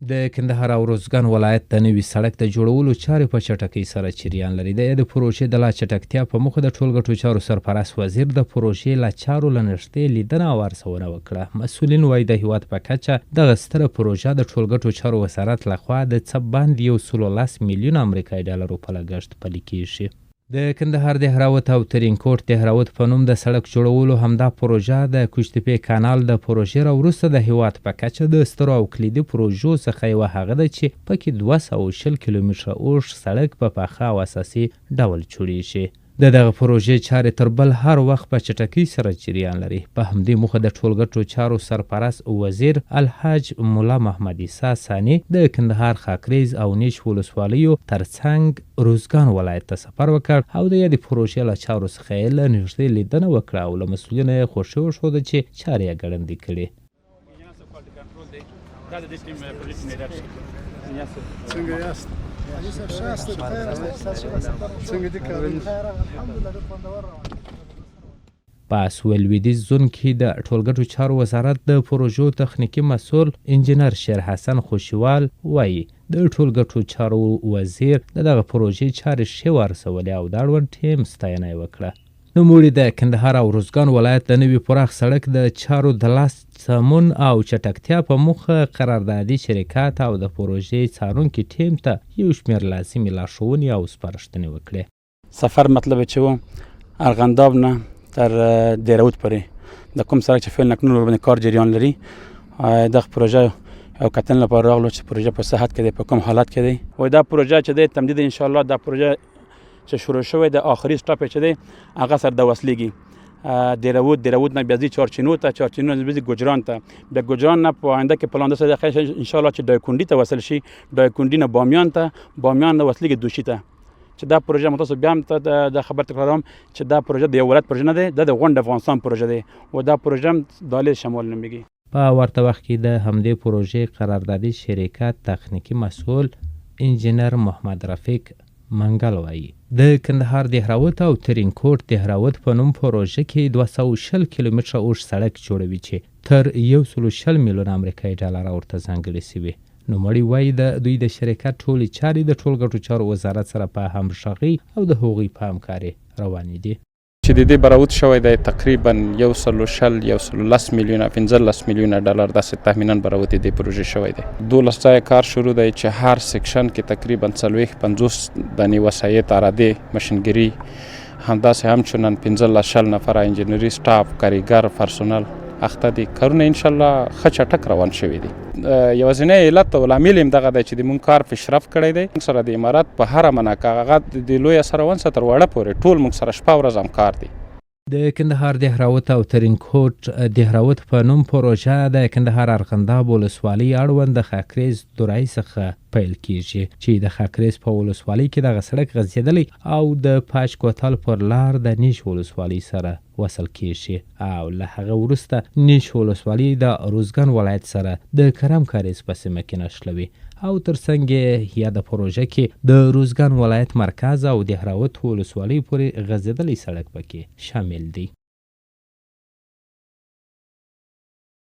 د کندهار او روزګان ولایت د نوي سړک د جوړولو چارې په چټکۍ سره جریان لري. د پروژې د لا چټکتیا په موخه د ټولګټو چارو سرپرست وزیر د پروژې لا چارو له نږدې لیدنه او ارزونه وکړه. مسؤلین وایي د هیواد په کچه دغه ستره پروژه د ټولګټو چارو وزارت لخوا د څه باندې 110 میلیون امریکایي ډالرو په لګښت پلي کیږي. د کندهار دهراوت او ترینکوټ دهراوت په نوم د سړک جوړولو همدا پروژه د کوشتپې کانال د پروژې راوروسته د هیواد په کچه د سترو او کلیدي پروژو څخه یوه هغه ده چې پکې 220 کیلومتره اوږد سړک په پاخه او اساسي ډول جوړیږي. دغه پروژې چارې تر بل هر وخت په چټکۍ سره جریان لري. په همدې موخه د ټولګټو چارو سرپرست وزیر الحاج مولا محمد عیسی ثاني د کندهار خاکریز او نیش ولسوالیو ترڅنګ روزګان ولایت ته سفر وکړ او د یادې پروژې له چارو څخه یې له نږدې لیدنه وکړه او له مسؤلینو یې خوښي وښوده چې چارې یې ګړندۍ کړي. څنګه یاست؟ په سویل لویدیځ زون کې د ټولګټو چارو وزارت د پروژو تخنیکي مسؤل انجینر شیر حسن خوشیوال وایي د ټولګټو چارو وزیر دغه پروژې چارې ښې وارسولې او د اړوند ټیم ستاینه یې وکړه. نوموړي د کندهار او روزګان ولایت د نوي پراخ سړک د چارو د لاس سمون او چټکتیا په موخه قراردادي شرکت او د پروژې څارونکي ټیم ته یو شمېر لازمي لارښوونې او سپارښتنې وکړې. سفر مطلب چې و ارغنداب نه تر دهراوت پورې د کوم سړک چې فعل نکنون ورباندې کار جریان لري دغه پروژه او کتن لپاره راغلو چې پروژه په صحت کې دی، په کوم حالت کې دی. وایي دا پروژه چې دی تمدید انشاءالله دا پروژه چې شروع شوی د آخري سټاپ چې دی هغه سر د وصلېږي دهراوت نه بیا ځي چارچینو ته، چارچینو نه بیا ځي ګجران ته، بیا ګجران نه په آینده کې پلان ده انشاءالله چې دایکنډي ته وصل شي، دایکنډي نه بامیان ته، بامیان نه وصلېږي دوشي ته. چې دا پروژه متاسو بیا هم ته د خبر تکراروم چې دا پروژه د یو ولایت پروژه نه دی، دا د غونډ افغانستان پروژه دی او دا پروژه هم دالې شمال نومیږي. په ورته وخت کې د همدې پروژې قراردادي شرکت تخنیکي مسؤل انجینر محمد رفیق منګل وایي د کندهار دهراوت او ترینکوټ دهراوت په نوم پروژه کې 220 کیلومتره اوږد سړک جوړوي چې تر 120 میلیون امریکایي ډالر ورته ځانګړي شوي. نوموړي وایي د دوی د شرکت ټولې چارې د ټولګټو چارو وزارت سره په همغږۍ او د هغوی په همکارۍ روانې دي. چې د دې براوت شوی دی تقریبا 110 میلیونه 15 میلیونه ډالر داسې تخمینا براوت دې پروژې شوی دی. 12 ځای کار شروع دی چې هر سیکشن کې تقریبا 40-50 دانې وسایط اراده ماشینګري همداسې همچنان 15 نفره انجینري سټاف کاریګر پرسونل اخته دي. کارونه انشاءالله ښه چټک روان شوي دي. یوازینی علت او لامل هم دغه دی چې د مونږ کار پیشرفت کړی دی. موږ سره د امارات په هره مناکه هغه د لوی سروان تر وړه پورې ټول موږ سره شپه ورځ همکار دي. د کندهار دهراوت او ترینکوټ دهراوت په نوم پروژه د کندهار ارغنداب ولسوالۍ اړوند د خاکریز دورای څخه پیل کیږي چې د خاکریز په ولسوالۍ کې دغه سړک غځېدلی او د پاش کوتل پر لار د نیش ولسوالۍ سره وصل کیږي او له هغه وروسته نیش ولسوالۍ د روزګان ولایت سره د کرم کاریز په سیمه کې نښلوي او ترڅنګ یا د پروژه کې د روزګان ولایت مرکز او دهراوت ولسوالۍ پورې غځېدلی سړک پکې شامل دی.